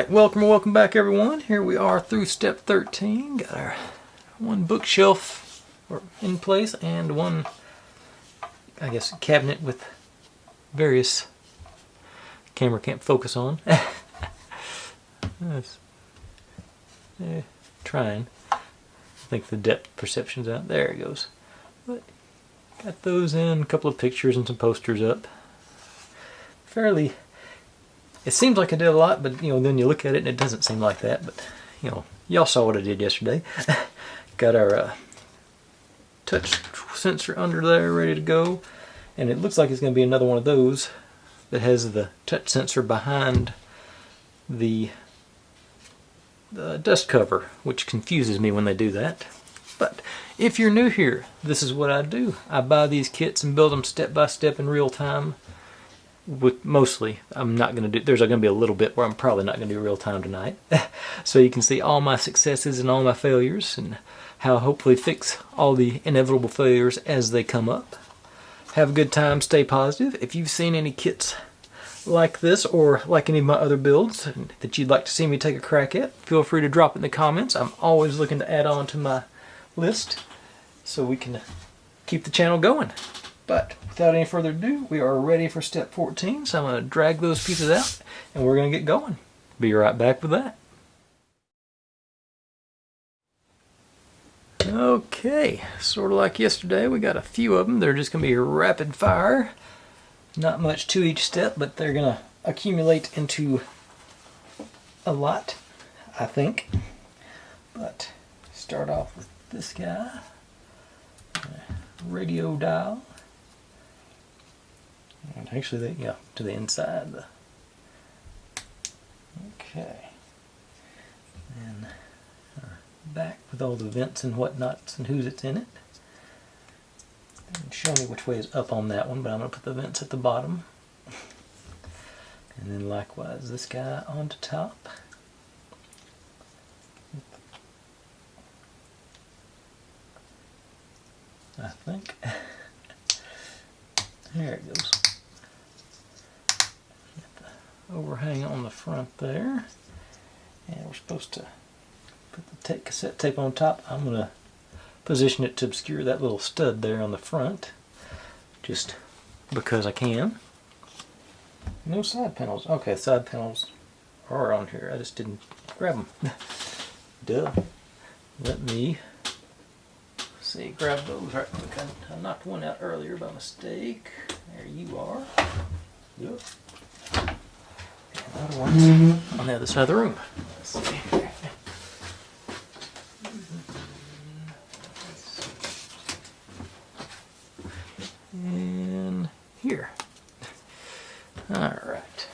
Alright, welcome back everyone. Here we are through step 13. Got our one bookshelf in place and one, I guess, cabinet with various camera can't focus on. Trying. I think the depth perception's out. There it goes. But got those in, a couple of pictures and some posters up. Fairly. It seems like I did a lot, but then you look at it and it doesn't seem like that. But y'all saw what I did yesterday. Got our touch sensor under there ready to go, and it looks like it's going to be another one of those that has the touch sensor behind the dust cover, which confuses me when they do that. But if you're new here, this is what I do. I buy these kits and build them step by step in real time. Mostly, I'm not going to do, there's going to be a little bit where I'm probably not going to do real time tonight. So you can see all my successes and all my failures and how I hopefully fix all the inevitable failures as they come up. Have a good time, stay positive. If you've seen any kits like this or like any of my other builds that you'd like to see me take a crack at, feel free to drop it in the comments. I'm always looking to add on to my list so we can keep the channel going. But without any further ado, we are ready for step 14, so I'm going to drag those pieces out and we're going to get going. Be right back with that. Okay, sort of like yesterday, we got a few of them. They're just going to be rapid fire. Not much to each step, but they're going to accumulate into a lot, I think. But start off with this guy. Radio dial. And actually, to the inside. Okay. And back with all the vents and whatnots and who's it's in it. And show me which way is up on that one, but I'm going to put the vents at the bottom. And then likewise, this guy on the top. I think. There it goes. Overhang on the front there, and we're supposed to put the cassette tape on top. I'm going to position it to obscure that little stud there on the front, just because I can. No side panels. Okay, side panels are on here. I just didn't grab them. Duh. Let me see, grab those right quick. I knocked one out earlier by mistake. There you are. Yep. Another one on the other side of the room. Let's see. And here. Alright.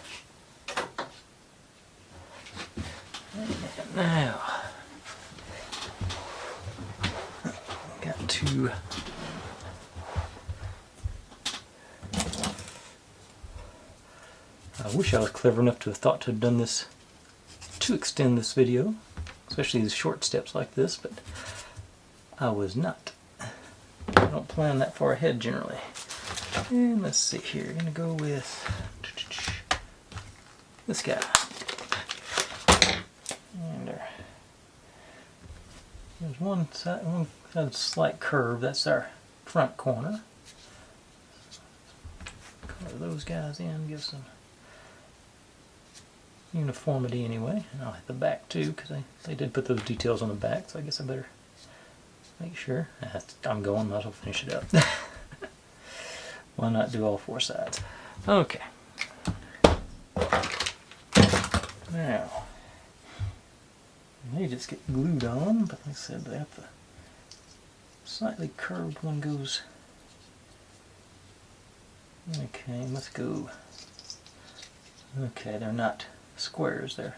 And now, got to I wish I was clever enough to have thought to have done this to extend this video, especially these short steps like this, but I was not. I don't plan that far ahead generally. And let's see here, I'm going to go with this guy. And there's one slight curve, that's our front corner. Color those guys in, give some uniformity anyway. And I'll hit the back too, because they did put those details on the back, so I guess I better make sure. I'm going, might as well finish it up. Why not do all four sides? Okay. Now, they just get glued on, but like I said, they have the slightly curved one goes. Okay, let's go. Okay, they're not squares there.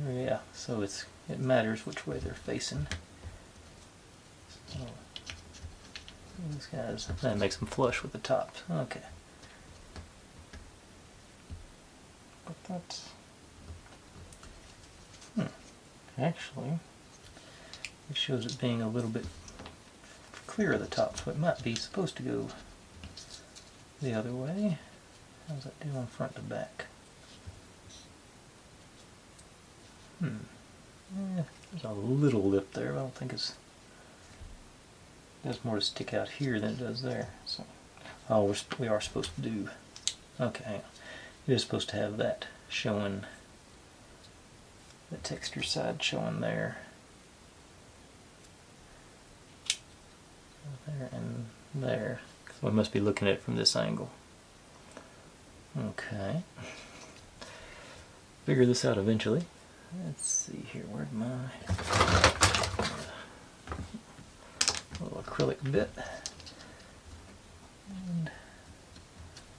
Yeah, so it matters which way they're facing. So, these guys, that makes them flush with the tops. Okay. But that's actually, it shows it being a little bit clear at the top, so it might be supposed to go the other way. How does that do on front to back? There's a little lip there, but I don't think it does more to stick out here than it does there. So, oh, we are supposed to do. Okay, hang on. It is supposed to have that showing, the texture side showing there. There and there. So we must be looking at it from this angle. Okay. Figure this out eventually. Let's see here, where'd my little acrylic bit? And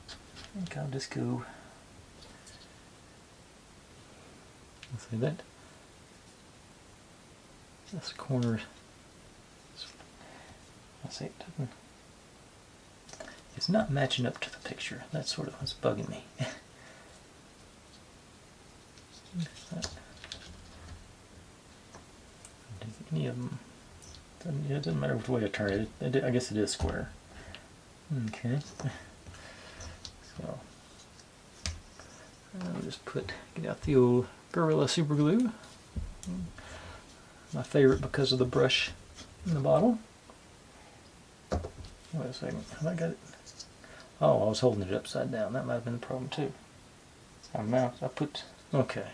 I think I'll just go. See that? This corner. I say it doesn't. It's not matching up to the picture. That's sort of what's bugging me. Any of them? It doesn't matter which way I turn it. I guess it is square. Okay. So I'll just get out the old Gorilla Super Glue. My favorite because of the brush in the bottle. Wait a second. Have I got it? Oh, I was holding it upside down. That might have been the problem too. Okay.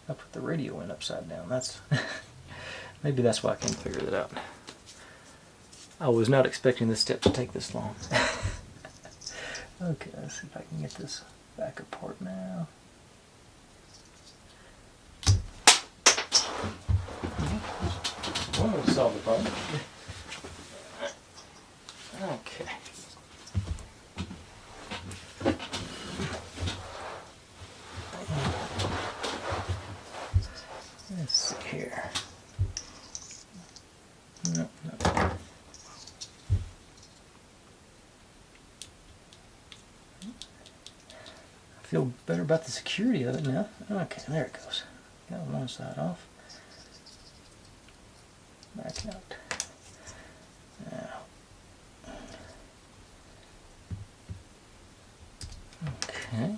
I put the radio in upside down. That's maybe that's why I can't figure that out. I was not expecting this step to take this long. Okay, let's see if I can get this back apart now. One will solve the problem. Okay. Let's see here. No. I feel better about the security of it now. Okay, there it goes. Got one side off. Back out. Now. Okay.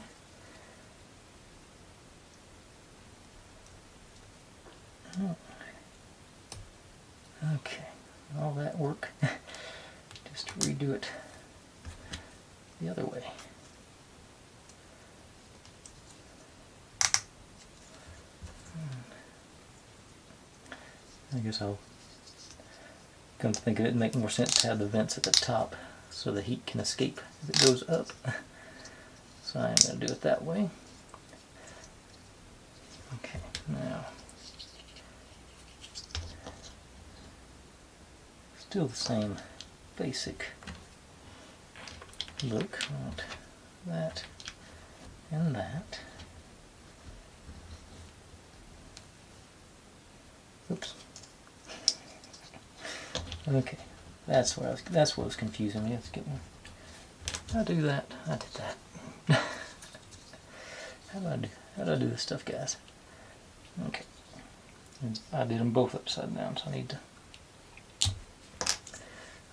Okay, all that work just to redo it the other way. I guess I'll come to think of it, it'd make more sense to have the vents at the top so the heat can escape as it goes up. So I'm going to do it that way. Okay, now still the same basic look. I want that and that. Oops. Okay, that's what was confusing me. Let's get one. I do that. I did that. How do I do this stuff, guys? Okay. I did them both upside down, so I need to.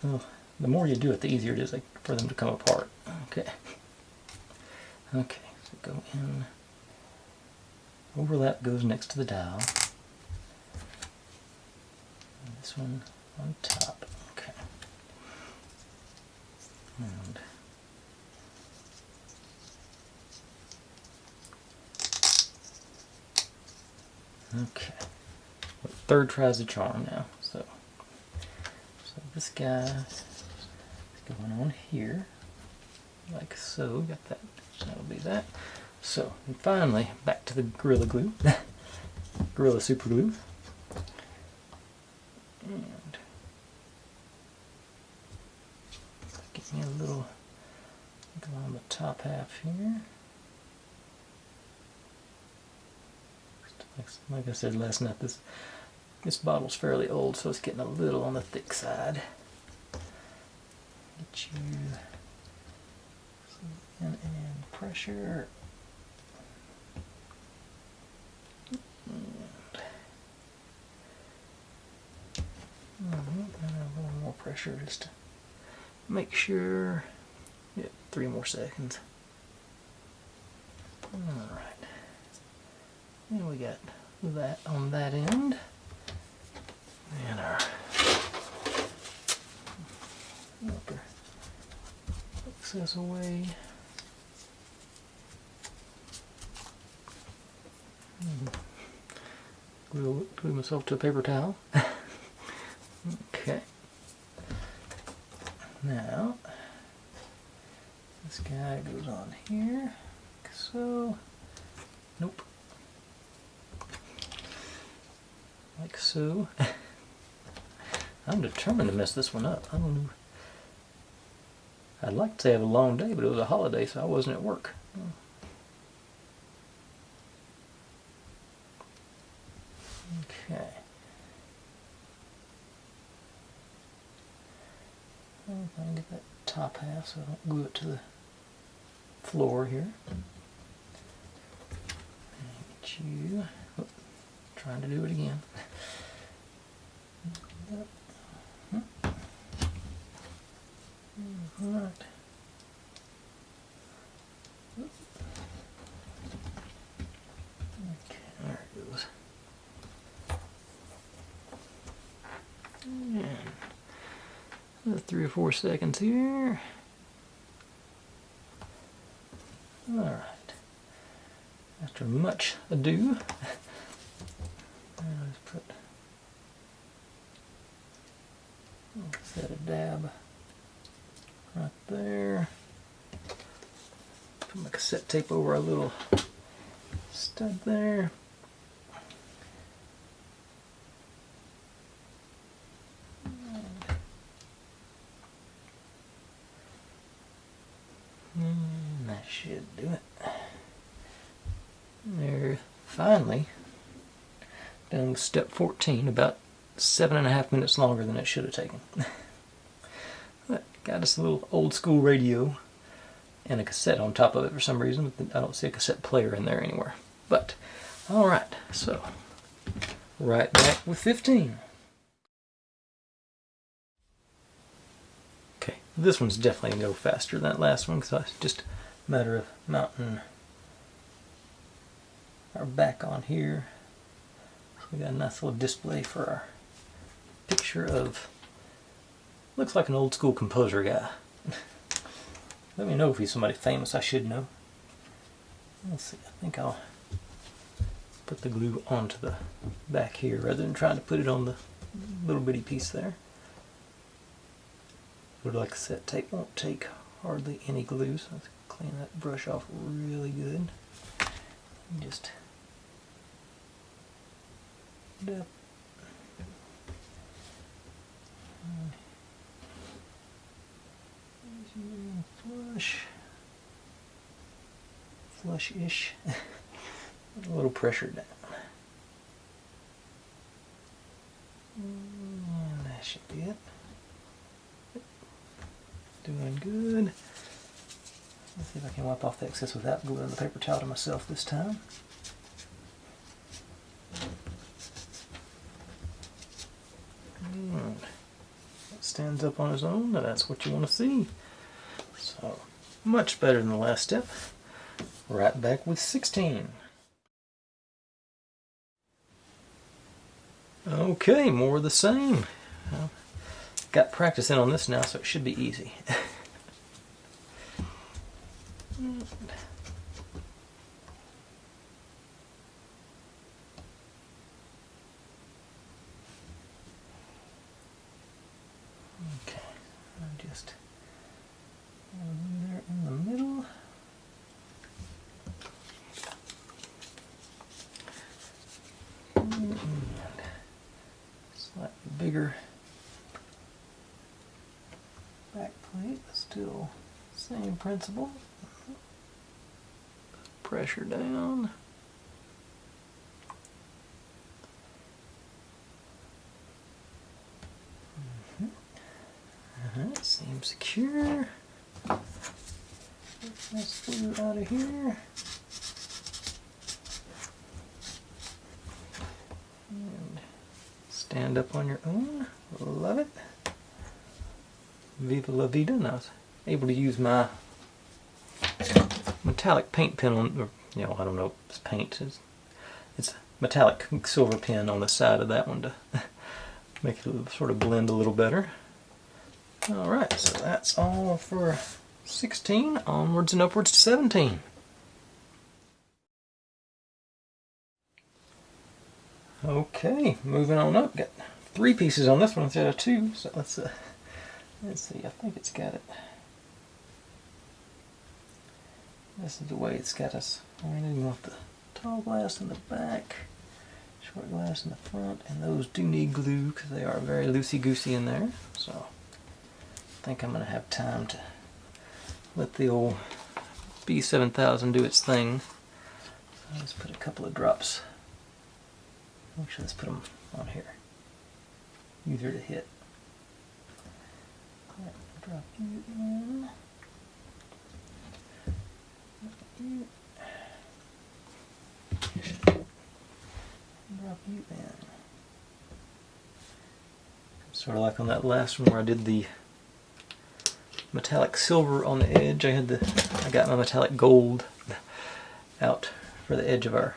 Well, the more you do it, the easier it is for them to come apart. Okay. Okay, so go in. Overlap goes next to the dial. And this one on top. Okay. And okay. Third tries the charm now. So this guy is going on here, like so. Got that. That'll be that. So, and finally, back to the Gorilla Glue, Gorilla Super Glue, and get me a little on the top half here. Like I said last night, this bottle's fairly old, so it's getting a little on the thick side. Get you some and pressure. And a little more pressure just to make sure. Yeah, 3 more seconds. Alright. And we got that on that end. And our upper excess away. Glue myself to a paper towel. Okay. Now, this guy goes on here, like so. Nope. Like so. I'm determined to mess this one up. I don't know. I'd like to have a long day, but it was a holiday, so I wasn't at work. Okay. If I can get that top half so I don't glue it to the floor here. Get you. Oh, trying to do it again. Alright. Okay, there it goes. And another 3 or 4 seconds here. Alright. After much ado, let's put set a dab right there. Put my cassette tape over a little stud there. And that should do it. There, finally, done with step 14, about 7.5 minutes longer than it should have taken. Got us a little old school radio and a cassette on top of it for some reason, but I don't see a cassette player in there anywhere. But, alright, so, right back with 15. Okay, this one's definitely going to go faster than that last one, because it's just a matter of mounting our back on here. So we got a nice little display for our picture of, looks like an old school composer guy. Let me know if he's somebody famous I should know. Let's see, I think I'll put the glue onto the back here rather than trying to put it on the little bitty piece there. But like cassette tape won't take hardly any glue, so let's clean that brush off really good. And just dip. Flush-ish. A little pressure down. And that should be it. Doing good. Let's see if I can wipe off the excess without gluing the paper towel to myself this time. And it stands up on its own, and that's what you want to see. So, much better than the last step. Right back with 16. Okay, more of the same. Well, got practice in on this now, so it should be easy. Okay, I'll just there in the middle. And slightly bigger back plate, still same principle. Pressure down. Seems secure. Let's glue out of here. And stand up on your own. Love it. Viva la vida. And I was able to use my metallic paint pen on, or, you know, I don't know if it's paint. It's it's metallic silver pen on the side of that one to make it sort of blend a little better. Alright, so that's all for 16, onwards and upwards to 17. Okay, moving on up. Got 3 pieces on this one instead of 2, so let's see, I think it's got it. This is the way it's got us. I didn't want the tall glass in the back, short glass in the front, and those do need glue because they are very loosey-goosey in there. So I think I'm going to have time to let the old B7000 do its thing. So let's put a couple of drops. Actually, let's put them on here. Easier to hit. Right, drop you in. Drop you in. Sort of like on that last one where I did the metallic silver on the edge. I got my metallic gold out for the edge of our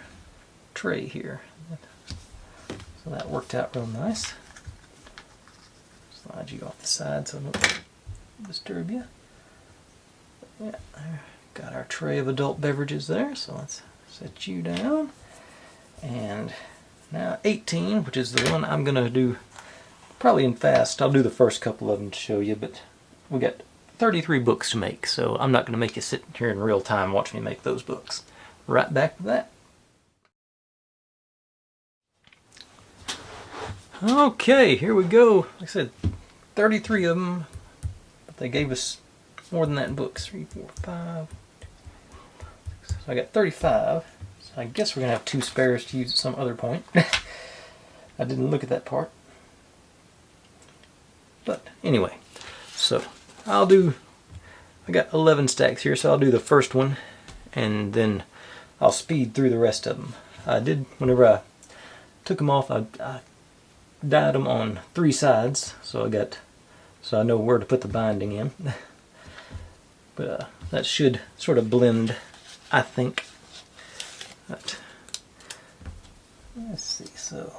tray here. So that worked out real nice. Slide you off the side so I don't disturb you. Yeah, there. Got our tray of adult beverages there, so let's set you down. And now 18, which is the one I'm going to do probably in fast. I'll do the first couple of them to show you, but we got 33 books to make, so I'm not going to make you sit here in real time watch me make those books. Right back to that. Okay, here we go. Like I said, 33 of them, but they gave us more than that in books. 3, 4, 5. So I got 35. So I guess we're going to have 2 spares to use at some other point. I didn't look at that part. But anyway, so I got 11 stacks here, so I'll do the first one and then I'll speed through the rest of them. I did, whenever I took them off, I dyed them on 3 sides, so I know where to put the binding in. But that should sort of blend, I think. But let's see, so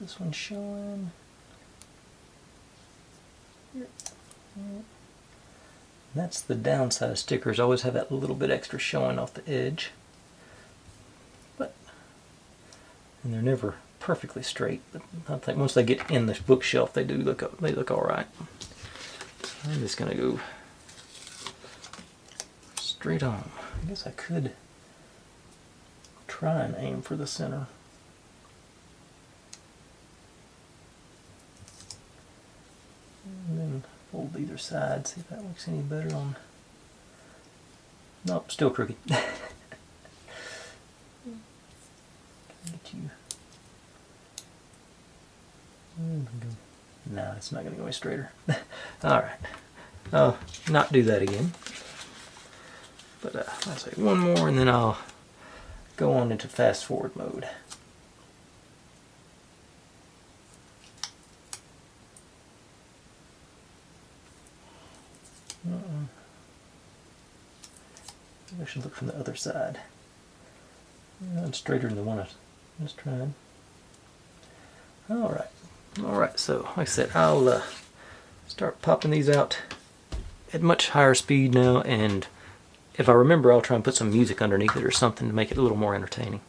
this one's showing. That's the downside of stickers. I always have that little bit extra showing off the edge. And they're never perfectly straight, but I think once they get in the bookshelf, they look all right. I'm just gonna go straight on. I guess I could try and aim for the center. And then fold either side, see if that looks any better on. Nope, still crooked. Get you. No, it's not going to go any straighter. Alright. I'll not do that again. But I'll say one more and then I'll go on into fast forward mode. I should look from the other side. It's straighter than the one I just tried. Alright, so like I said, I'll start popping these out at much higher speed now, and if I remember, I'll try and put some music underneath it or something to make it a little more entertaining.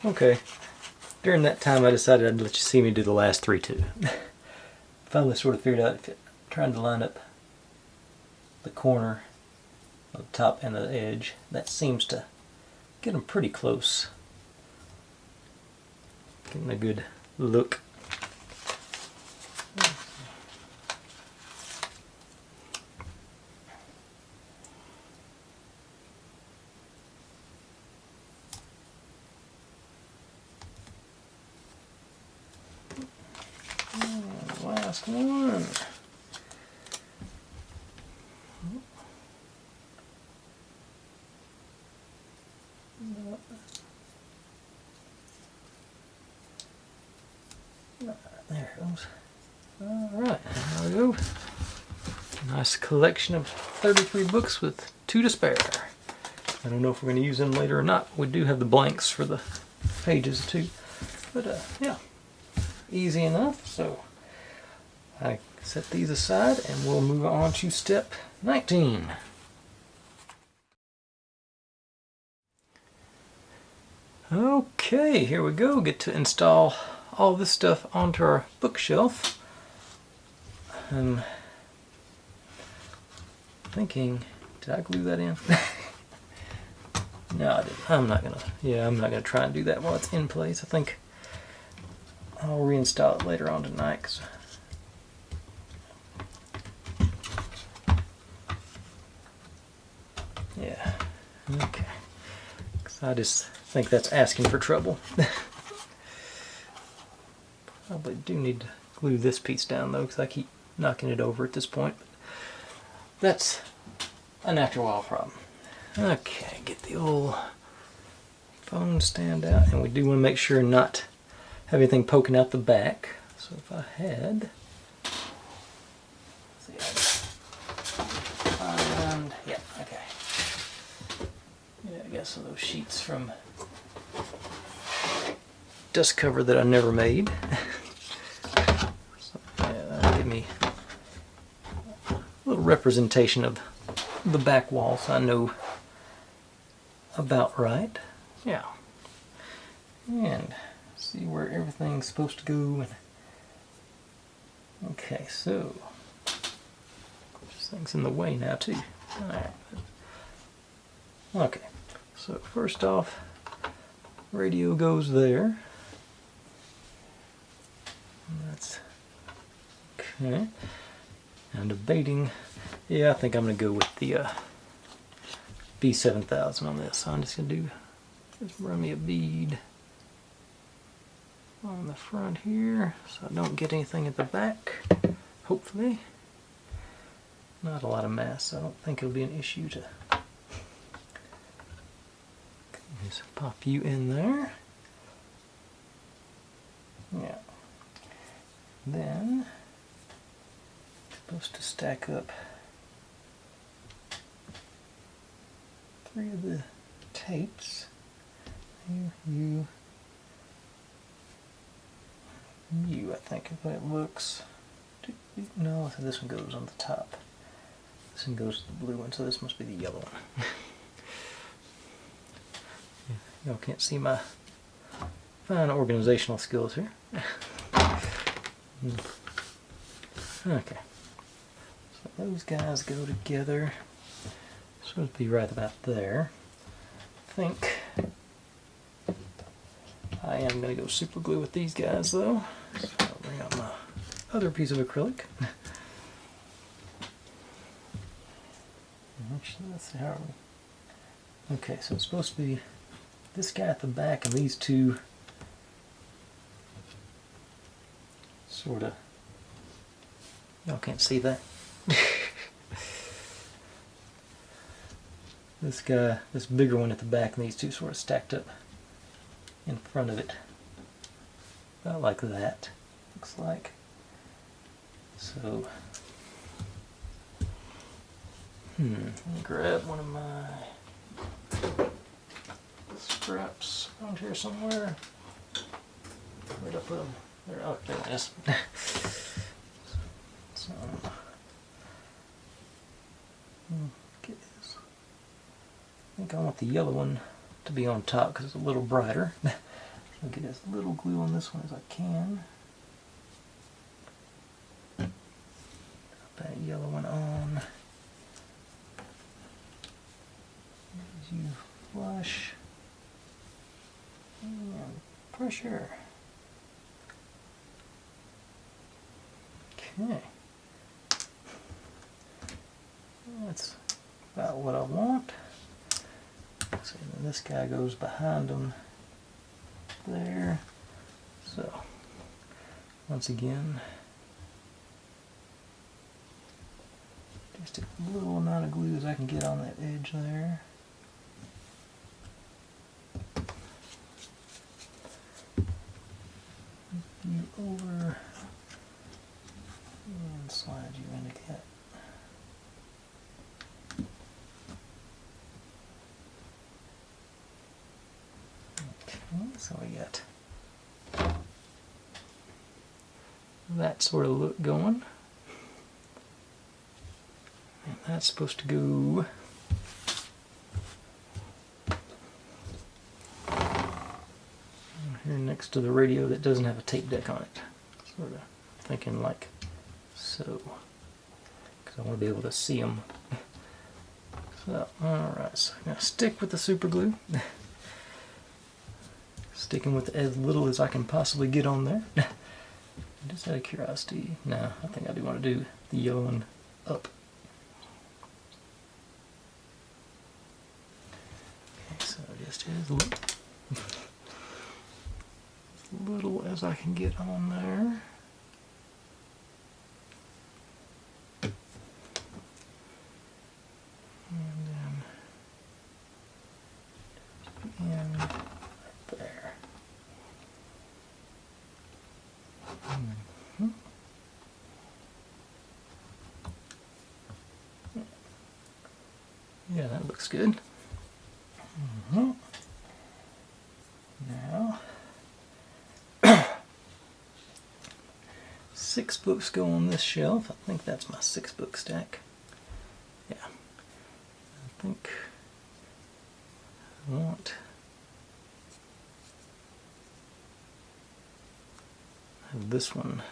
Okay. During that time, I decided I'd let you see me do the last 3 too. Finally sort of figured out if trying to line up the corner of the top and the edge, that seems to get them pretty close. Getting a good look. Last one. There it goes. Alright, there we go. Nice collection of 33 books with 2 to spare. I don't know if we're going to use them later or not. We do have the blanks for the pages too. But yeah, easy enough. So I set these aside and we'll move on to step 19. Okay, here we go. Get to install all this stuff onto our bookshelf. I'm thinking, did I glue that in? No, I didn't. I'm not gonna try and do that while it's in place. I think I'll reinstall it later on tonight. Yeah, okay. 'Cause I just think that's asking for trouble. Probably do need to glue this piece down though, because I keep knocking it over at this point. That's an after a while problem. Okay, get the old phone stand out, and we do want to make sure not have anything poking out the back. So if I had, and yeah, okay. Yeah, I guess some of those sheets from dust cover that I never made. So, yeah, that'll give me a little representation of the back wall, so I know about right. Yeah. And see where everything's supposed to go. Okay, so this thing's in the way now too. Alright. Okay, so first off, radio goes there. That's okay. I'm debating. Yeah, I think I'm gonna go with the B7000 on this. So I'm just gonna just run me a bead on the front here, so I don't get anything at the back. Hopefully, not a lot of mass. So I don't think it'll be an issue to just pop you in there. Yeah. Then it's supposed to stack up 3 of the tapes. You, I think if it looks. No, this one goes on the top. This one goes to the blue one, so this must be the yellow one. Y'all can't see my fine organizational skills here. Okay, so those guys go together. Supposed to be right about there. I think I am going to go super glue with these guys though. So I'll bring out my other piece of acrylic. Actually, let's see how we. Okay, so it's supposed to be this guy at the back and these two sort of. Y'all can't see that. This guy, this bigger one at the back, and these two sort of stacked up in front of it. About like that, looks like. So, let me grab one of my scraps around here somewhere. Where'd I put them? There, oh, there it is. So, get this. I think I want the yellow one to be on top because it's a little brighter. I'll get as little glue on this one as I can. Put that yellow one on. As you flush. And pressure. Okay. That's about what I want. So then this guy goes behind them there. So once again, just a little amount of glue as I can get on that edge there. You over and slide you into that. So we got that sort of look going. And that's supposed to go here next to the radio that doesn't have a tape deck on it. Sort of thinking like so, because I want to be able to see them. So, alright, so I'm going to stick with the super glue. Sticking with as little as I can possibly get on there. Just out of curiosity. No, I think I do want to do the yellow one up. Okay, so just as little as I can get on there. And right there. Mm-hmm. Yeah, that looks good. Mm-hmm. Now, 6 books go on this shelf. I think that's my 6-book stack. Yeah. I think I want have this one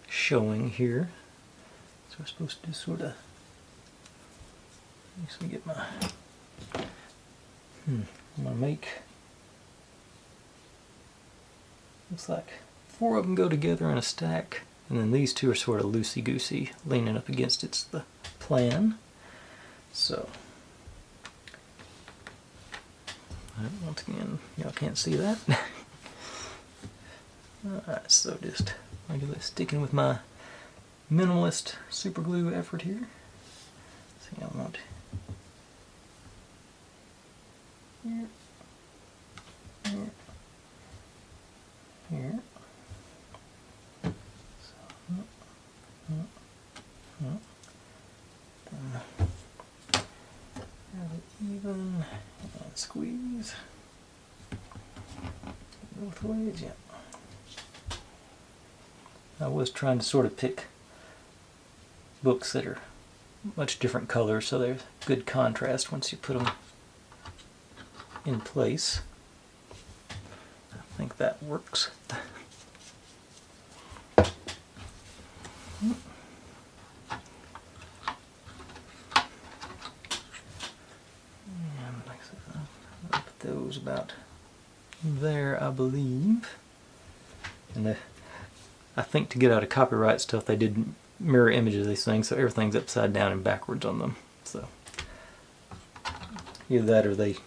showing here. So we're supposed to just sort of actually get my I'm gonna make looks like 4 of them go together in a stack, and then these 2 are sort of loosey-goosey leaning up against it's the plan. So once again, y'all can't see that. Alright, so just regularly sticking with my minimalist super glue effort here. See, I want here, here, here. So, then have it even and squeeze both ways. Yeah. I was trying to sort of pick books that are much different colors so there's good contrast once you put them in place. I think that works. And like I said, I'll put those about there, I believe. And I think to get out of copyright stuff, they did mirror images of these things, so everything's upside down and backwards on them. So either that or they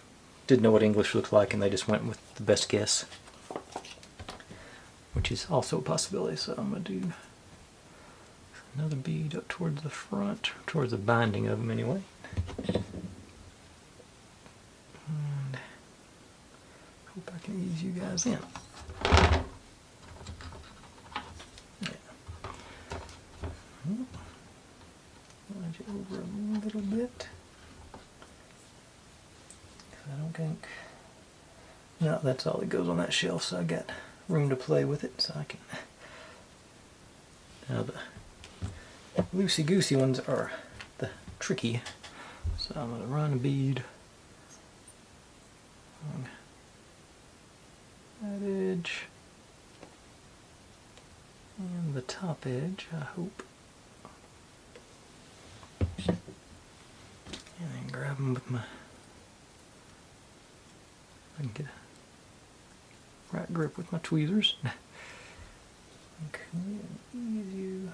didn't know what English looked like and they just went with the best guess, which is also a possibility. So I'm going to do another bead up towards the front, towards the binding of them anyway. And hope I can ease you guys in. Slide you over a little bit. I don't think. No, that's all that goes on that shelf, so I got room to play with it, so I can. Now the loosey-goosey ones are the tricky, so I'm going to run a bead edge and the top edge, I hope. And then grab them with my, I can get a right grip with my tweezers. Okay, and ease you.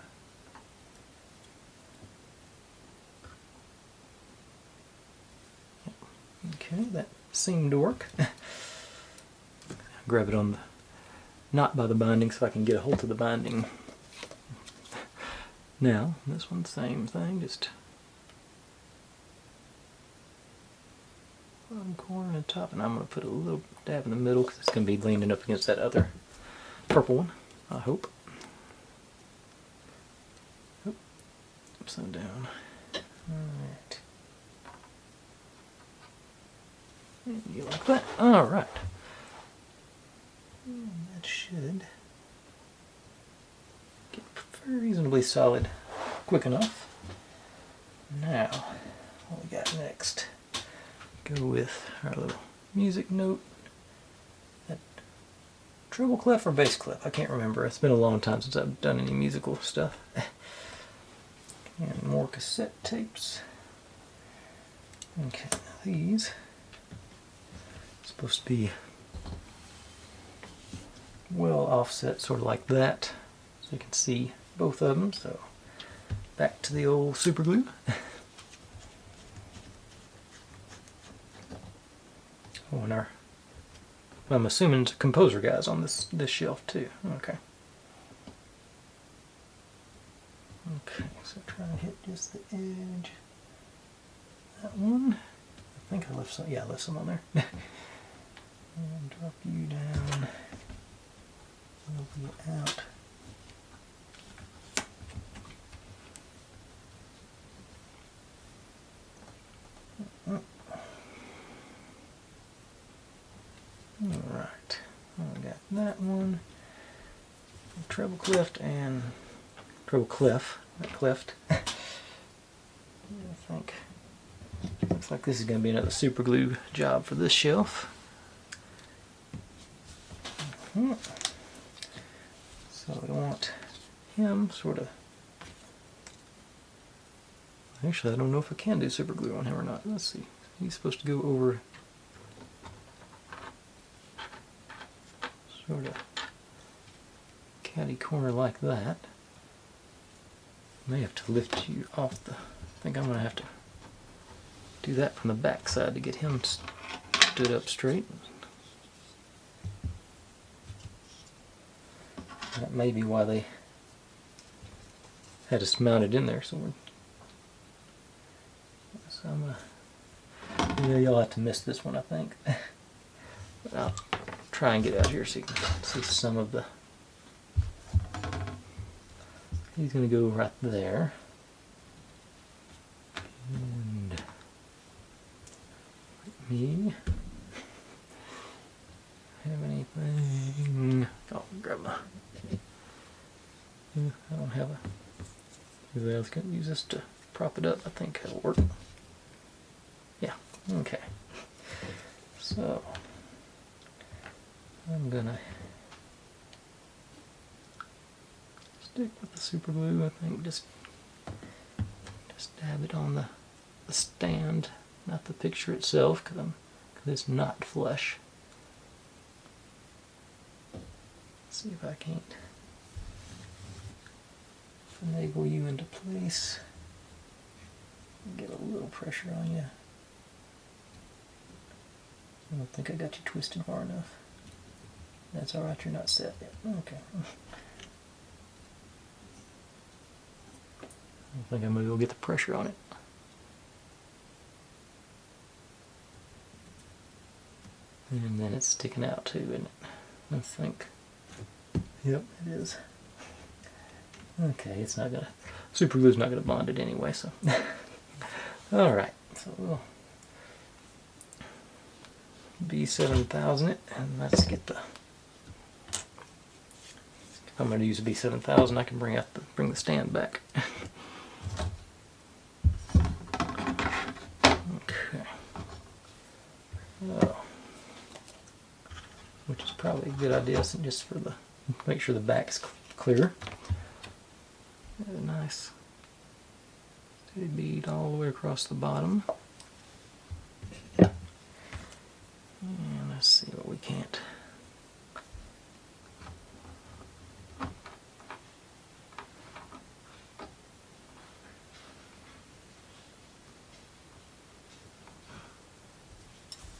Okay, that seemed to work. Grab it on the, not by the binding, so I can get a hold of the binding. Now, this one, same thing, just bottom corner and top, and I'm going to put a little dab in the middle because it's going to be leaning up against that other purple one, I hope. Oop, upside down. Alright. You like that? Alright. That should get reasonably solid quick enough. Now, what we got next? Go with our little music note. That treble clef or bass clef? I can't remember. It's been a long time since I've done any musical stuff. And more cassette tapes. Okay, these are supposed to be well offset, sort of like that, so you can see both of them. So back to the old super glue. Oh, and our, I'm assuming it's composer guys on this shelf too. Okay. Okay, so try and hit just the edge. That one. I think I left some. Yeah, I left some on there. And drop you down. Move you out. Alright, I got that one. Treble cleft and treble clef, not cleft. I think looks like this is going to be another super glue job for this shelf. So we want him sort of. Actually, I don't know if I can do super glue on him or not. Let's see. He's supposed to go over sort of catty corner like that. May have to lift you off the. I think I'm going to have to do that from the back side to get him stood up straight. That may be why they had us mounted in there. So I'm gonna. Yeah, you'll have to miss this one, I think. But I'll try and get out here so you can see some of the. He's going to go right there. And let me have anything. Oh, grab my. I don't have a. Maybe I was going to use this to prop it up. I think it'll work. Yeah. Okay. So I'm gonna stick with the super glue. I think just dab it on the stand, not the picture itself, because it's not flush. Let's see if I can't finagle you into place. Get a little pressure on you. I don't think I got you twisted far enough. That's alright, you're not set yet. Okay. I think I'm going to go get the pressure on it. And then it's sticking out too, isn't it? I think. Yep, it is. Okay, it's not gonna. Super glue's not gonna bond it anyway, so. Alright, so we'll B7000 it, and let's get the. If I'm gonna use a B7000, I can bring the stand back. Okay. Oh. which is probably a good idea, just for the make sure the back's clear. Got a nice steady bead all the way across the bottom. And let's see what we can't.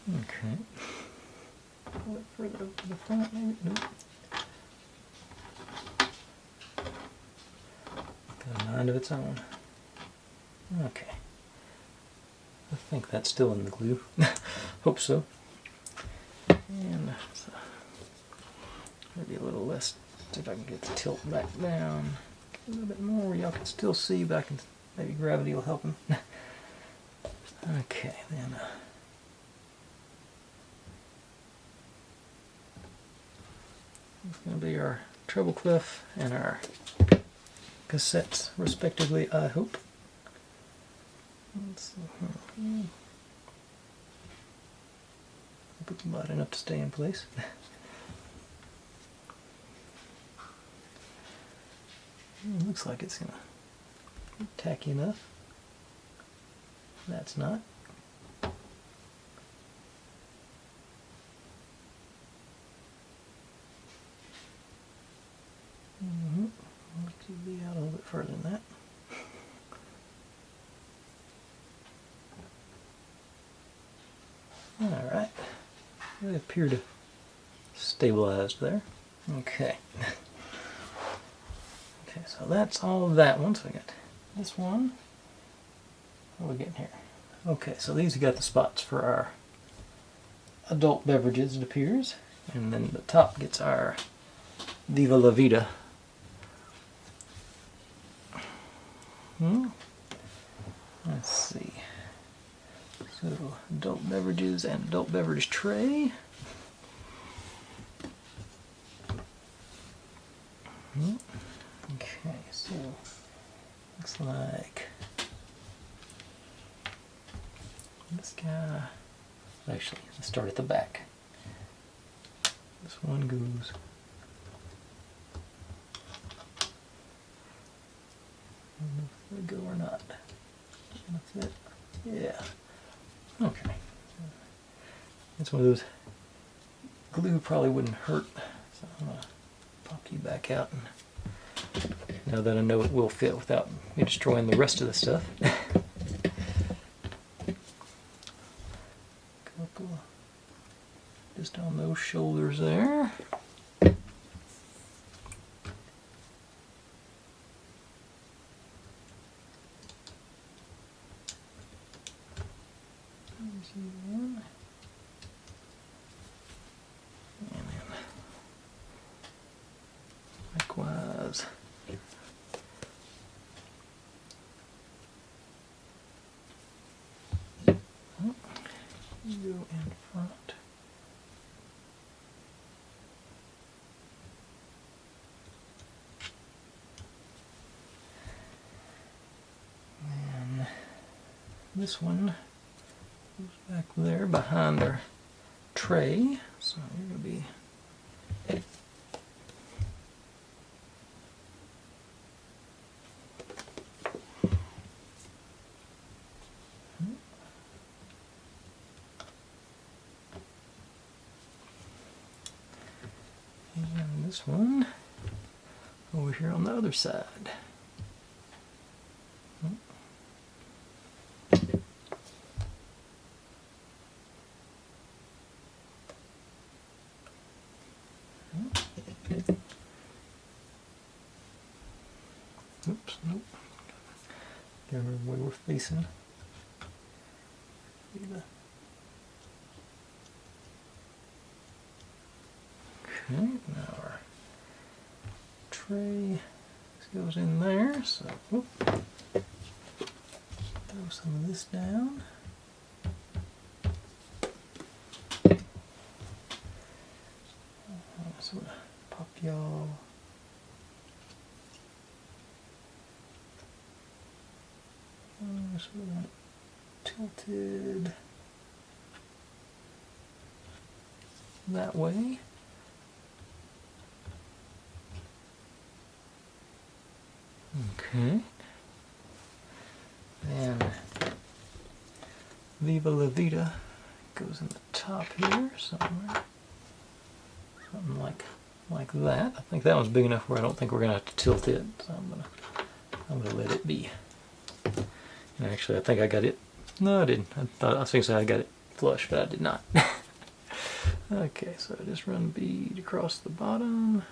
Okay. A little further over to the front, maybe? Nope. Got a mind of its own. Okay. I think that's still in the glue. Hope so. And so maybe a little less. See if I can get the tilt back down a little bit more where y'all can still see, but I can, maybe gravity will help him. Okay, then. It's going to be our treble clef and our cassettes, respectively, I hope. Let's see. Put them light enough to stay in place. Looks like it's going to be tacky enough. That's not. To be out a little bit further than that. Alright, they appear to stabilize there. Okay. Okay, so that's all of that one. So we got this one. What are we getting here? Okay, so these have got the spots for our adult beverages, it appears. And then the top gets our Viva La Vida. Let's see. So, adult beverages and adult beverage tray. Okay, so looks like this guy. Actually, let's start at the back. This one goes. I don't know if it'll go or not. That's it. Yeah. Okay. It's one of those. Glue probably wouldn't hurt, so I'm gonna pop you back out. And now that I know it will fit without me destroying the rest of the stuff. Couple just on those shoulders there. And then likewise. You go in front. And this one goes back there behind our tray. So you're going to be and this one over here on the other side. Oops, nope. Gotta remember where we're facing. Okay, now our tray goes in there, so whoop, throw some of this down. Sort of pop y'all. Sort of tilted that way. Okay. Then Viva La Vida goes in the top here somewhere. Something like that. I think that one's big enough where I don't think we're gonna have to tilt it. So I'm gonna let it be. And actually, I think I got it. No, I didn't. I was going to say I got it flush, but I did not. Okay, so just run bead across the bottom.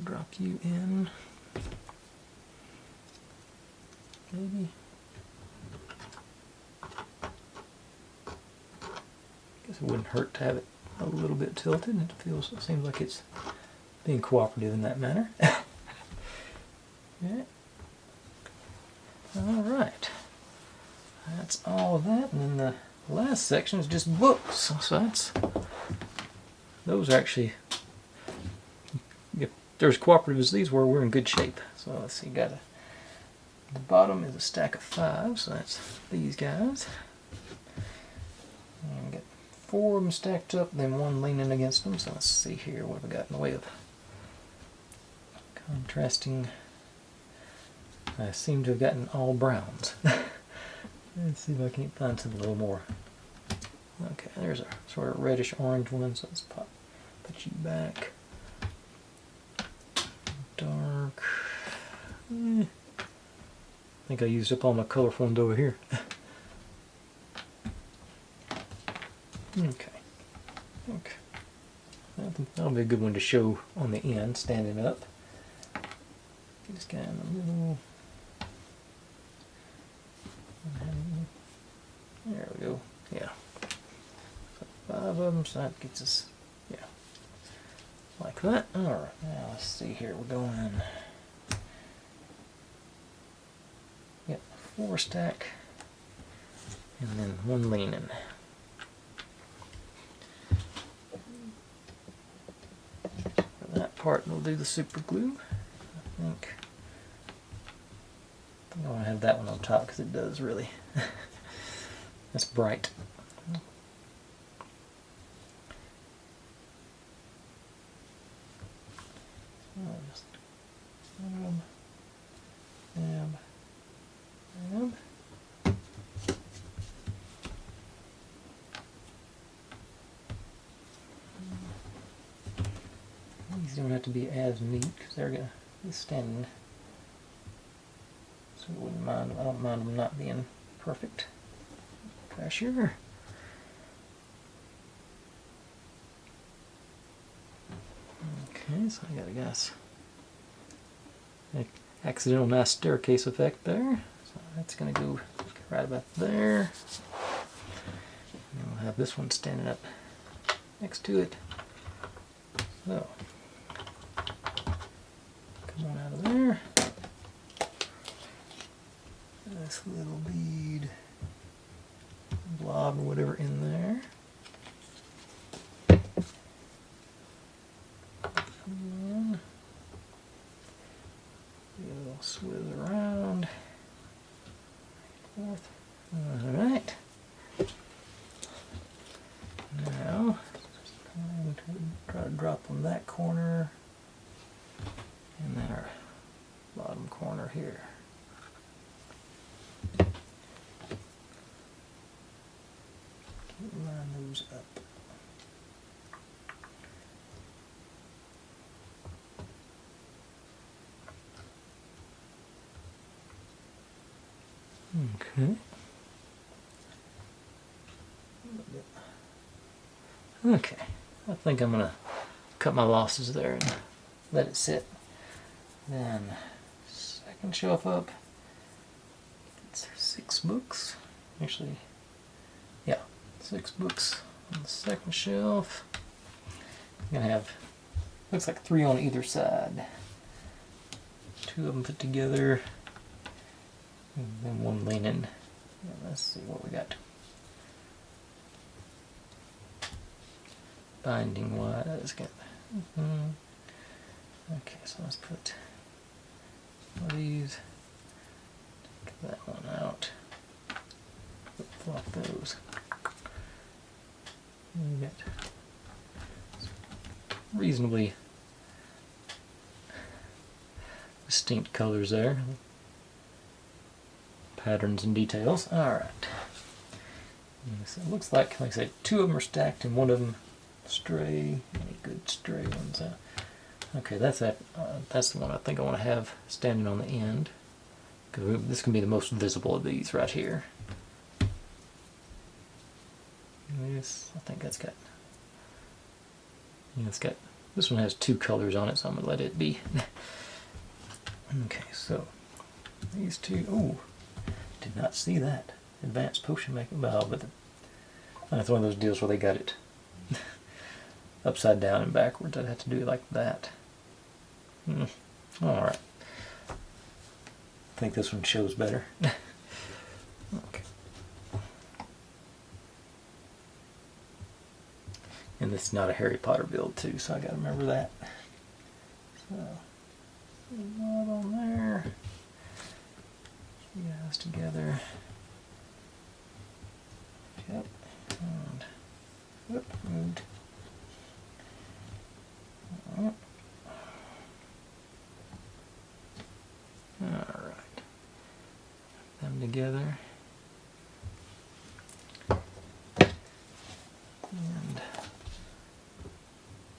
Drop you in. Maybe. Guess it wouldn't hurt to have it a little bit tilted. It seems like it's being cooperative in that manner. Okay. All right. That's all of that, and then the last section is just books. So those are actually, if they're as cooperative as these were, we're in good shape. So let's see, the bottom is a stack of 5, so that's these guys. And we got 4 of them stacked up, then 1 leaning against them. So let's see here, what have we got in the way of contrasting. I seem to have gotten all browns. Let's see if I can't find something a little more. Okay, there's a sort of reddish orange one, so let's put you back. Dark. I think I used up all my colorful ones over here. Okay. That'll be a good one to show on the end, standing up. This guy in the middle. There we go. Yeah. So 5 of them, so that gets us, yeah, like that. Alright, now let's see here. We're going, yep, 4 stack, and then 1 leaning. For that part, we'll do the super glue. I think I want to have that one on top because it does really. That's bright. Just nab. These don't have to be as neat because they're gonna be standing. So I wouldn't mind. I don't mind them not being perfect. Pressure. Okay, so I got a nice accidental nice staircase effect there. So that's going to go right about there. And we'll have this one standing up next to it. So come on out of there. This little bead blob or whatever in there. Come on. Do a little swizz around. Forth. Alright. Now, I'm going to try to drop on that corner and then our bottom corner here. Line those up. Okay. Okay. I think I'm going to cut my losses there and let it sit. Then, second shelf up. It's 6 books. Actually, yeah. 6 books on the second shelf. I'm gonna have, looks like 3 on either side. 2 of them put together, and then 1 leaning. And let's see what we got. Binding wise, got. Okay, so let's put one of these. Take that one out. Flop those. You get distinct colors there. Patterns and details. Alright. So it looks like I said, 2 of them are stacked and 1 of them stray. Any good stray ones? Okay, that's that. That's the one I think I want to have standing on the end. Because this can be the most visible of these right here. This, I think that's got. Yeah, it's got. This one has 2 colors on it, so I'm gonna let it be. Okay, so these 2. Oh, did not see that. Advanced potion making. Well, but that's one of those deals where they got it upside down and backwards. I'd have to do it like that. All right. I think this one shows better. Okay. And this is not a Harry Potter build too, so I gotta remember that. So, not on there. You guys together. Yep. And whoop, moved. Alright. Them together. And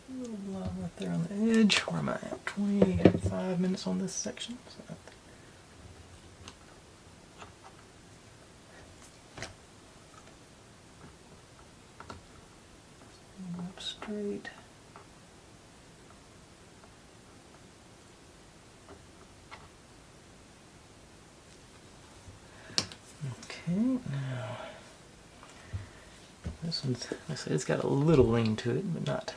a little blob right there on the edge. Where am I at? 25 minutes on this section. So up straight. Okay, now this one's, like I said, it's got a little lean to it, but not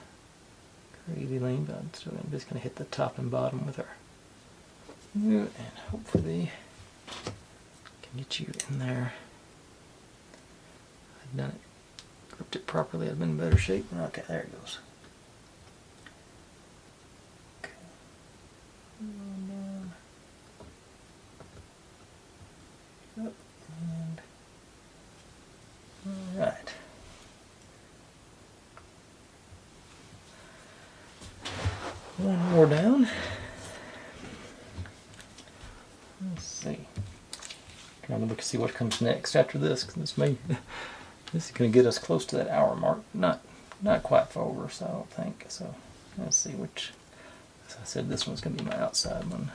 crazy lean. But I'm just going to hit the top and bottom with our and hopefully can get you in there. I've done it, gripped it properly. I've been in better shape. Okay, there it goes. Okay, down. Up. And all right. One more down. Let's see. Trying to look to see what comes next after this. This is going to get us close to that hour mark. Not quite far over, so I don't think. So let's see which. As I said, this one's going to be my outside one.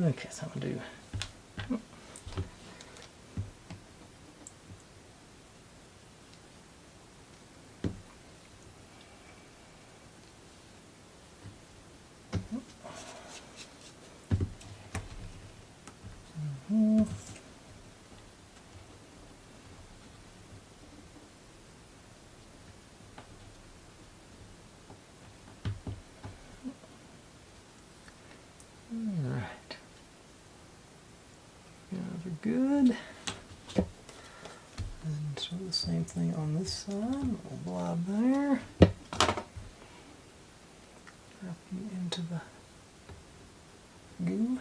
Okay, so I'm going to do. Alright. Those are good. And so the same thing on this side. A little blob there. Dropping into the goo.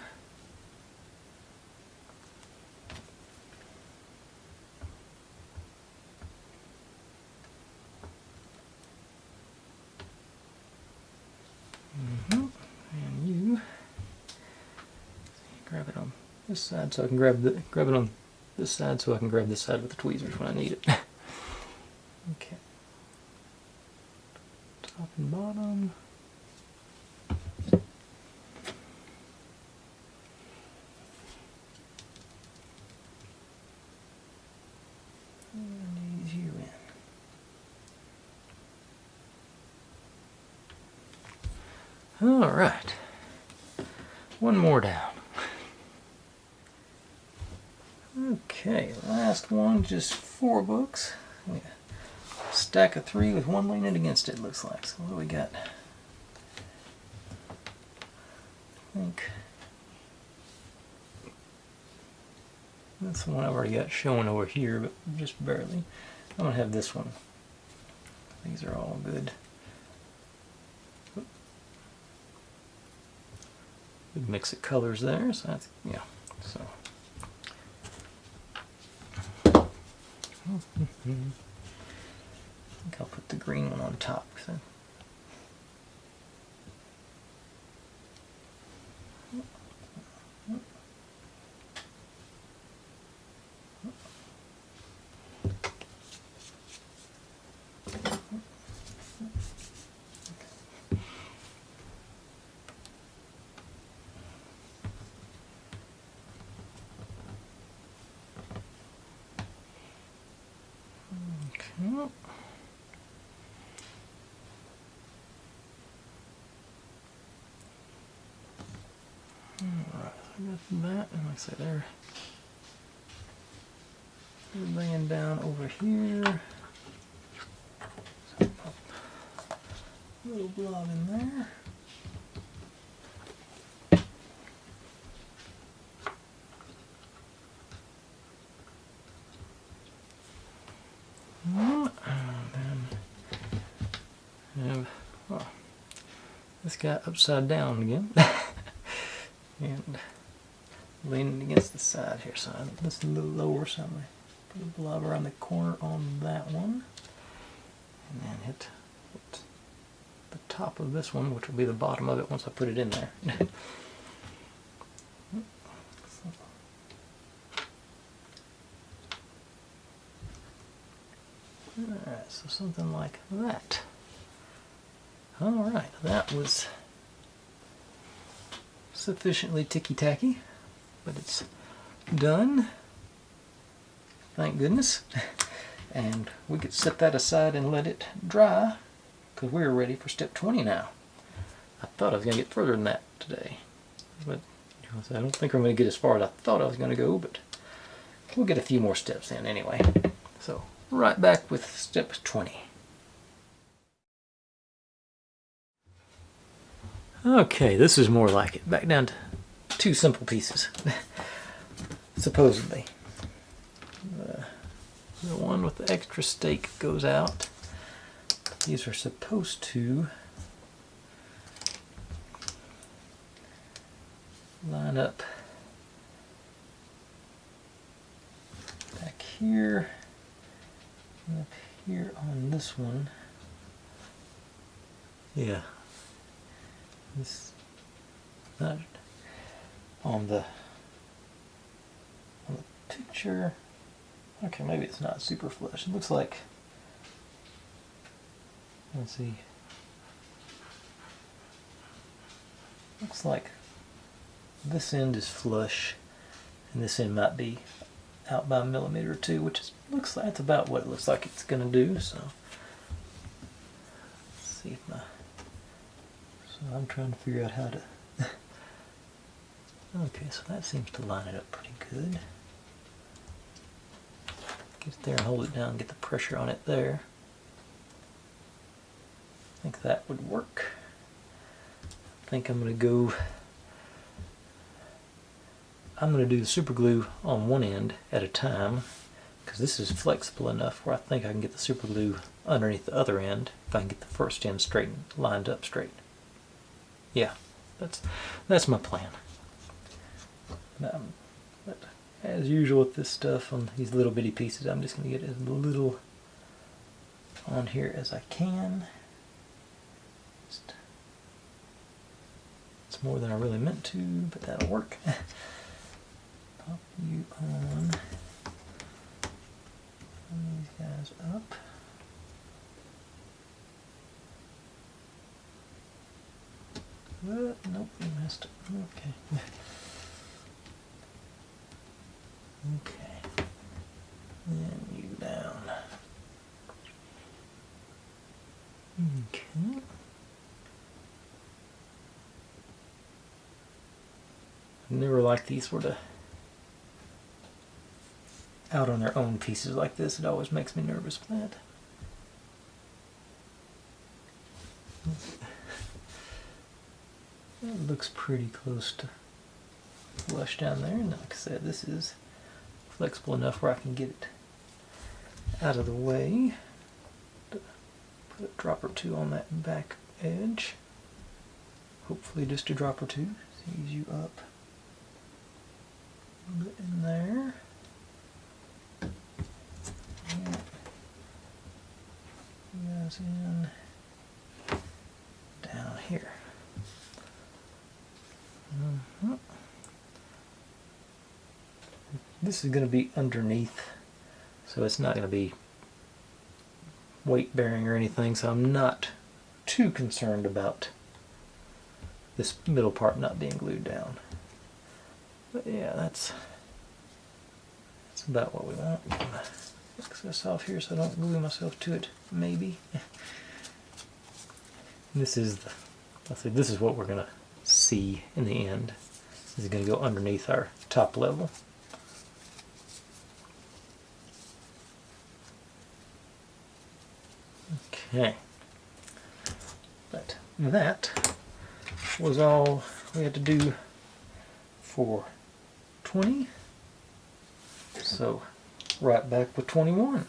And you grab it on this side so I can grab it on this side so I can grab this side with the tweezers when I need it. Okay. Top and bottom. And ease you in. All right. One more down. Okay, last one, just 4 books. Yeah. Stack of 3 with 1 leaning against it, looks like. So what do we got? I think that's the one I've already got showing over here, but just barely. I'm going to have this one. These are all good. Good mix of colors there, so that's, yeah. So. I think I'll put the green one on top. Okay. Alright, so I got that, and like I say, there. Bringing down over here. So pop a little blob in there. And then have this guy upside down again. And leaning against the side here, so this is a little lower, so I'm going to put a blob around the corner on that one, and then hit the top of this one, which will be the bottom of it once I put it in there. Alright, so something like that. Alright, that was sufficiently ticky-tacky, but it's done. Thank goodness. And we could set that aside and let it dry, because we're ready for step 20 now. I thought I was going to get further than that today, but I don't think I'm going to get as far as I thought I was going to go, but we'll get a few more steps in anyway. So, right back with step 20. Okay, this is more like it. Back down to 2 simple pieces, supposedly. The one with the extra stake goes out. These are supposed to line up back here and up here on this one. Yeah. This not on the picture. Okay, maybe it's not super flush. It looks like, let's see. Looks like this end is flush and this end might be out by a millimeter or 2, which is, looks like that's about what it looks like it's gonna do. So let's see if my So I'm trying to figure out how to okay, so that seems to line it up pretty good. Get it there and hold it down and get the pressure on it there. I think that would work. I think I'm going to do the super glue on one end at a time, because this is flexible enough where I think I can get the super glue underneath the other end if I can get the first end straight, lined up straight. Yeah, that's my plan. But as usual with this stuff on these little bitty pieces, I'm just going to get as little on here as I can. It's more than I really meant to, but that'll work. Pop you on these guys up. Nope, you missed it. Okay. Okay. Then you down. Okay. I've never liked these sort of out on their own pieces like this. It always makes me nervous with that. That looks pretty close to flush down there, and like I said, this is flexible enough where I can get it out of the way. Put a drop or 2 on that back edge. Hopefully just a drop or 2. Ease you up a bit in there. And you guys in down here. This is going to be underneath, so it's not going to be weight bearing or anything, so I'm not too concerned about this middle part not being glued down. But yeah, that's about what we want. fix this off here so I don't glue myself to it, maybe. This is the, let's see, this is what we're gonna see in the end. This is gonna go underneath our top level. Okay. But that was all we had to do for 20. So right back with 21.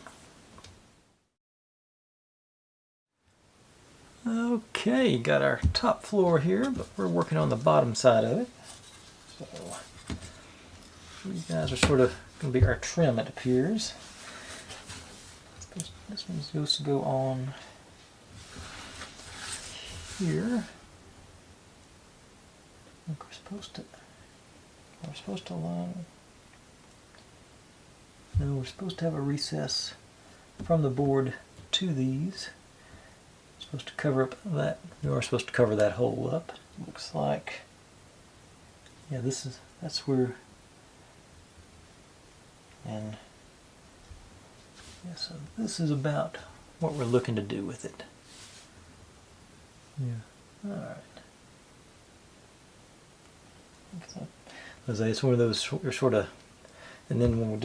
Okay, got our top floor here, but we're working on the bottom side of it. So these guys are sort of going to be our trim, it appears. This one's supposed to go on here. I think we're supposed to line. No, we're supposed to have a recess from the board to these. Supposed to cover up that. We are supposed to cover that hole up. Looks like. Yeah, that's where. And yeah, so this is about what we're looking to do with it. Yeah. All right. So it's one of those. We're sort of, and then when we're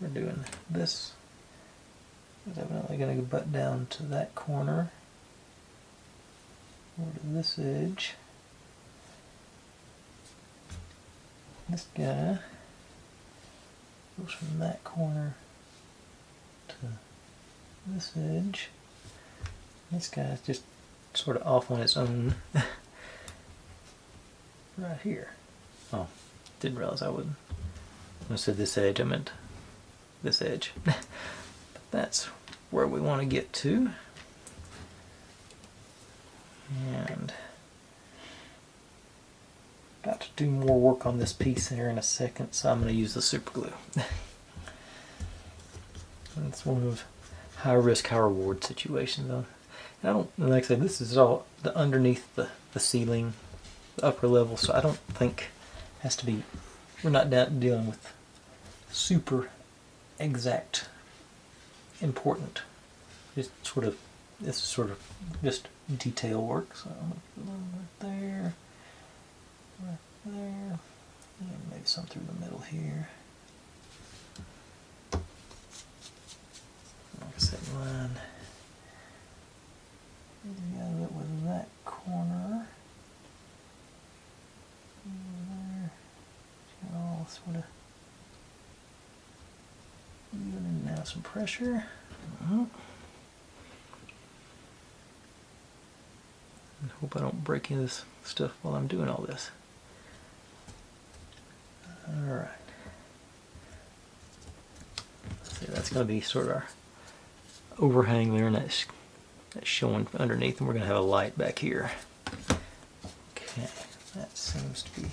doing this. It's evidently going to butt down to that corner, or to this edge. This guy goes from that corner to this edge. This guy's just sort of off on its own right here. Oh, didn't realize I wouldn't. When I said this edge, I meant this edge. That's where we want to get to. And got to do more work on this piece here in a second, so I'm going to use the super glue. It's one of those high risk, high reward situations. And I don't, like I said, this is all the underneath the ceiling, the upper level, so I don't think it has to be, we're not dealing with super exact important. Just sort of, this is sort of just detail work. So I'm going to put a little right there, and maybe some through the middle here. Like I said, line together with that corner. There, all sort of evening out some pressure. I hope I don't break any of this stuff while I'm doing all this. Alright. See, that's going to be sort of our overhang there, and that's showing underneath, and we're going to have a light back here. Okay, that seems to be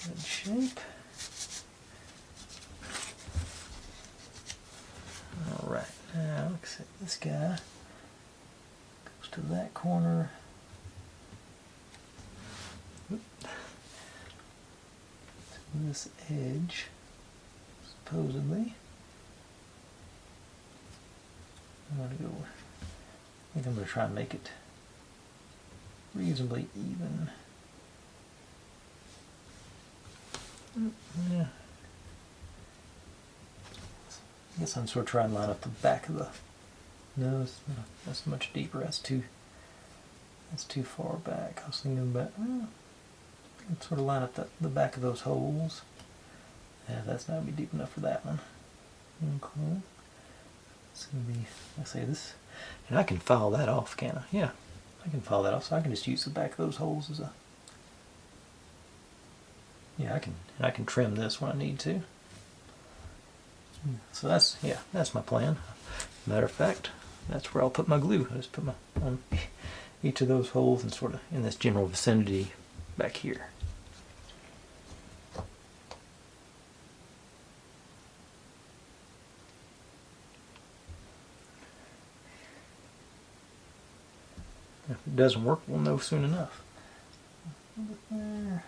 good shape. Alright, now looks like this guy goes to that corner. To this edge, supposedly. I'm going to go, I think I'm going to try and make it reasonably even. Yeah. I guess I'm sort of trying to line up the back of the nose. No, that's much deeper. That's too far back. I was thinking about, sort of line up the back of those holes. Yeah, that's not going to be deep enough for that one. Okay. It's going to be, I say this, and I can file that off, can't I? Yeah, I can file that off, so I can just use the back of those holes as a, yeah, I can trim this when I need to. So that's, yeah, that's my plan. Matter of fact, that's where I'll put my glue. I just put my on each of those holes and sort of in this general vicinity back here. If it doesn't work, we'll know soon enough. There.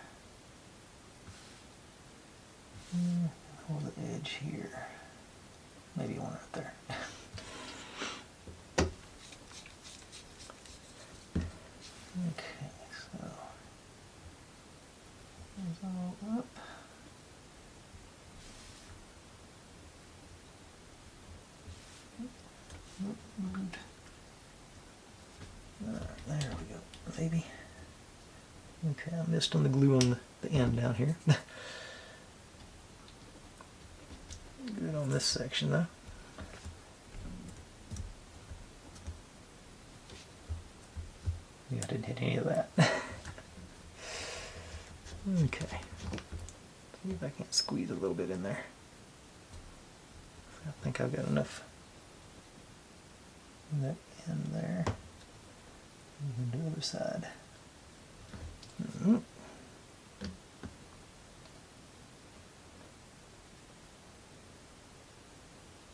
pull the edge here. Maybe one right there. Okay, so it's all up. Moved. There we go. Maybe. Okay, I missed on the glue on the end down here. Good on this section though. Yeah, I didn't hit any of that. Okay. See if I can't squeeze a little bit in there. I think I've got enough in that end there. And the other side.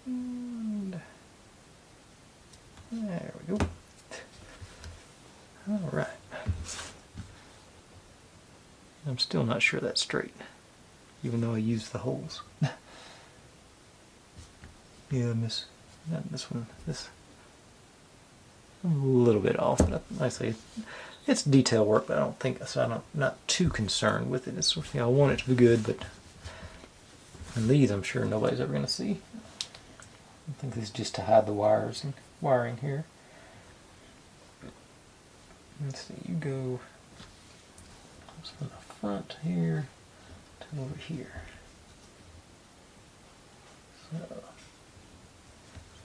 And there we go. All right. I'm still not sure that's straight, even though I used the holes. Yeah, not this one. This a little bit off, but I say it's detail work, but I don't think so. I'm not too concerned with it. It's, I want it to be good, but and these I'm sure nobody's ever going to see. I think this is just to hide the wires and wiring here. Let's see, you go from the front here to over here. So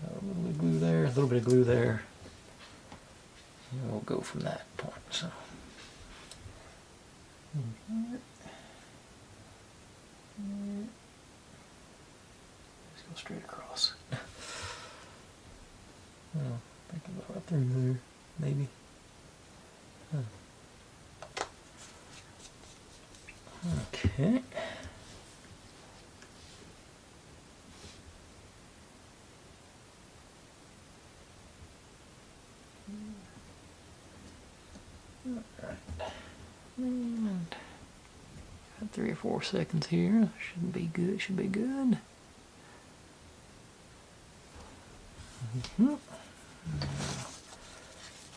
a little bit of glue there, a little bit of glue there. And we'll go from that point. So let's go straight across. Oh, I think I'll go right through there, maybe. Okay. Alright. And got 3 or 4 seconds here. Should be good, should be good.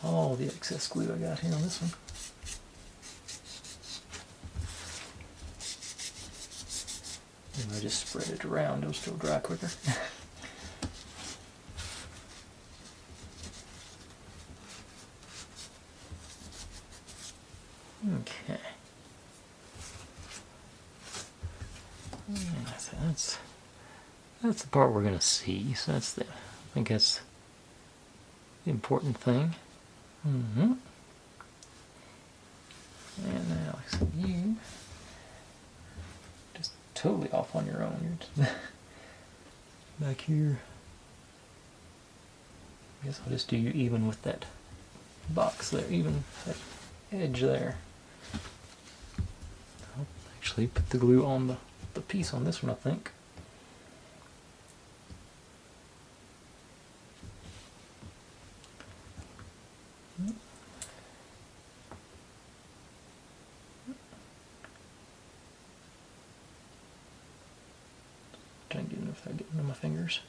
All the excess glue I got here on this one. And I just spread it around, it'll still dry quicker. Okay. So that's the part we're going to see. So I think that's the important thing. And now you just totally off on your own. You're just back here. I guess I'll just do you even with that box there, even that edge there. I'll actually put the glue on the piece on this one, I think. Trying to get it without getting into my fingers.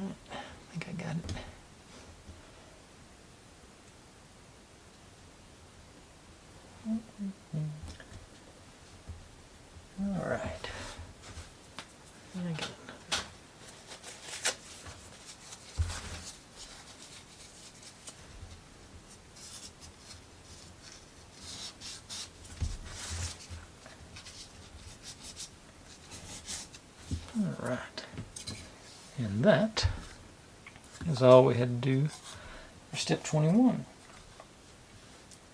I think I got it. All right. I got it. All right. And that is all we had to do for step 21.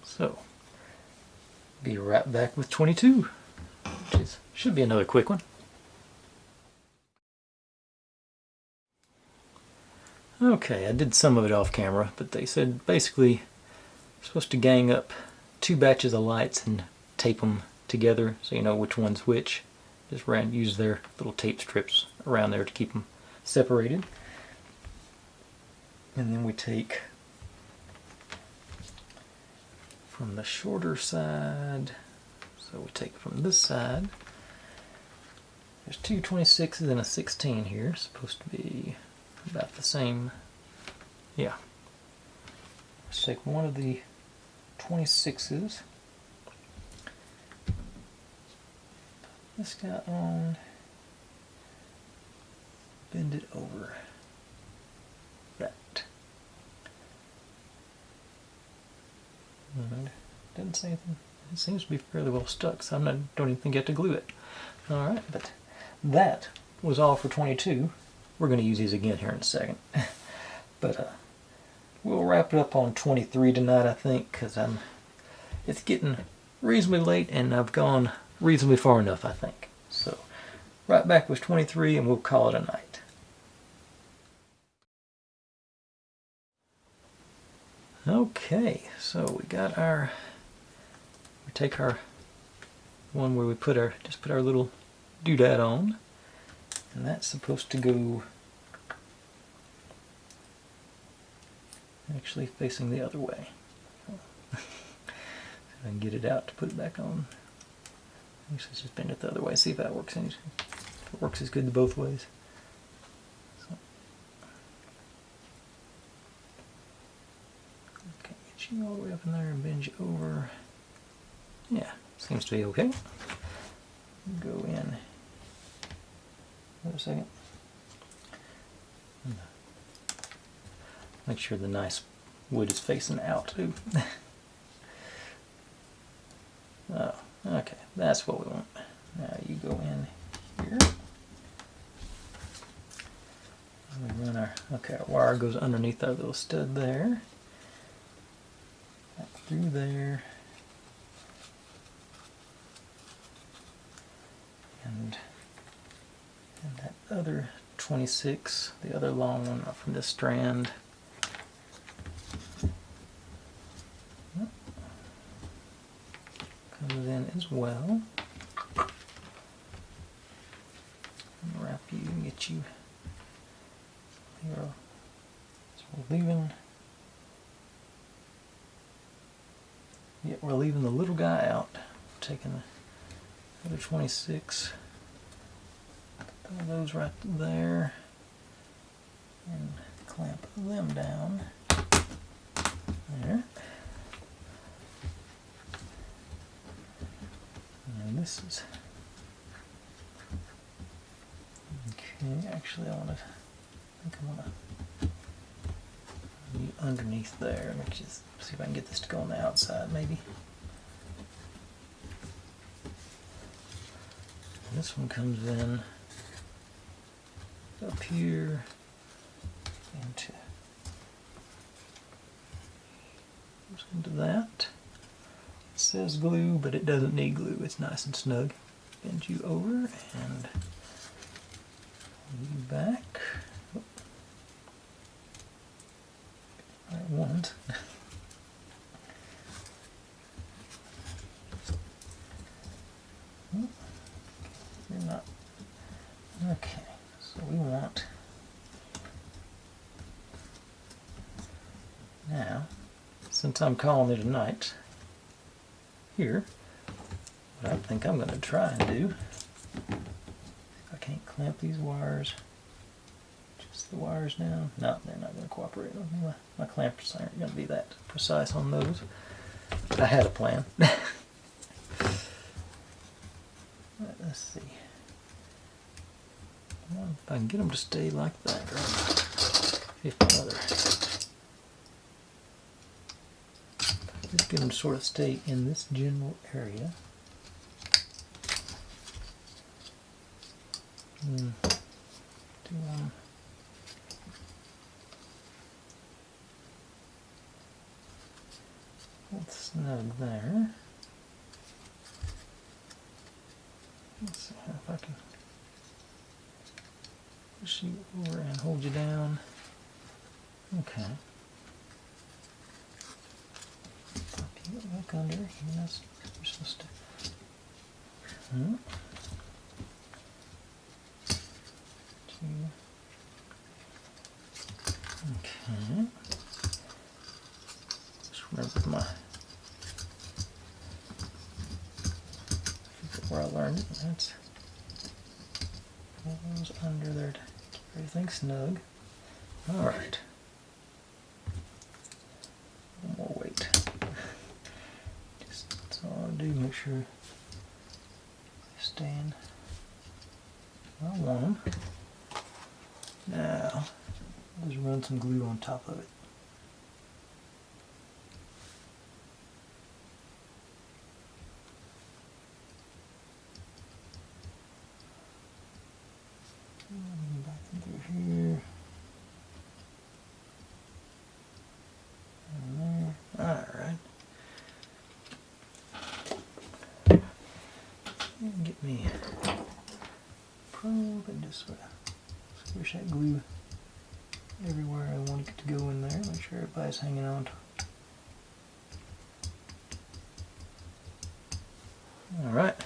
So, be right back with 22, which should be another quick one. Okay, I did some of it off camera, but they said basically you're supposed to gang up 2 batches of lights and tape them together so you know which one's which. Just use their little tape strips around there to keep them separated. And then we take from the shorter side, so we take from this side, there's two 26s and a 16 here, supposed to be about the same. Yeah. Let's take one of the 26s, this guy on, bend it over that. And didn't say anything. It seems to be fairly well stuck, so don't even think you have to glue it. Alright, but that was all for 22. We're going to use these again here in a second. But we'll wrap it up on 23 tonight, I think, because it's getting reasonably late and I've gone reasonably far enough, I think. So right back with 23 and we'll call it a night. Okay, so we got we take our one where we just put our little doodad on, and that's supposed to go actually facing the other way. So I can get it out to put it back on. Let's just bend it the other way, see if that works. If it works as good both ways. So. Okay, get you all the way up in there and bend you over. Yeah, seems to be okay. Go in. Wait a second. Make sure the nice wood is facing out too. Oh, okay, that's what we want. Now you go in here. And we run our wire goes underneath our little stud there. Back through there. And that other 26, the other long one from this strand. Comes in as well. Wrap you and get you here. So we're leaving the little guy out. Taking the other 26. Put those right there and clamp them down there. And this is okay. Actually, I think I want to underneath there. Let me just see if I can get this to go on the outside, maybe. And this one comes in up here into that. It says glue, but it doesn't need glue. It's nice and snug. Bend you over and you back. Oh. I want. You're not. Okay, so we want. Now, since I'm calling it a night, here, what I think I'm going to try and do, if I can't clamp these wires, just the wires down. No, they're not going to cooperate with me. My clamps aren't going to be that precise on those. I had a plan. Let's see. If I can get them to stay like that, right? Just get them to sort of stay in this general area. That's snug there. Let's see if I can push you over and hold you down. Okay. Pop you back under. You're supposed to 2. Okay. Just remember where I learned it. That's goes under there to keep everything snug. All right. One more weight. That's all I do. Make sure they stand where I want them. Now, just run some glue on top of it. Back in through here. And there. Alright. And get me a probe and just sort of squish that glue everywhere I want it to go in there. Make sure everybody's hanging on to. Alright.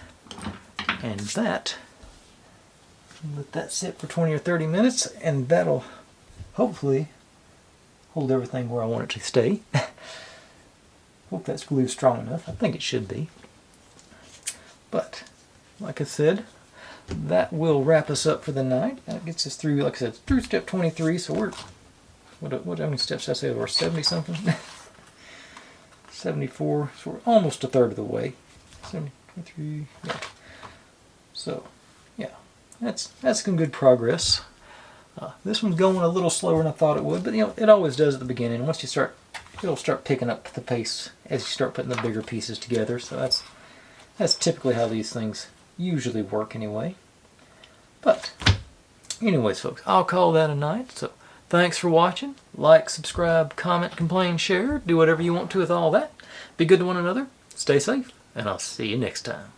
And that, let that sit for 20 or 30 minutes, and that'll hopefully hold everything where I want it to stay. Hope that's glue strong enough. I think it should be. But, like I said, that will wrap us up for the night. That gets us through, like I said, through step 23, so we're, how many steps did I say? We're 70 something? 74, so we're almost a third of the way. 70, 23, yeah. So, yeah, that's some good progress. This one's going a little slower than I thought it would, but you know, it always does at the beginning. Once you start, it'll start picking up the pace as you start putting the bigger pieces together. So that's typically how these things usually work anyway. But anyways, folks, I'll call that a night. So thanks for watching. Like, subscribe, comment, complain, share. Do whatever you want to with all that. Be good to one another. Stay safe, and I'll see you next time.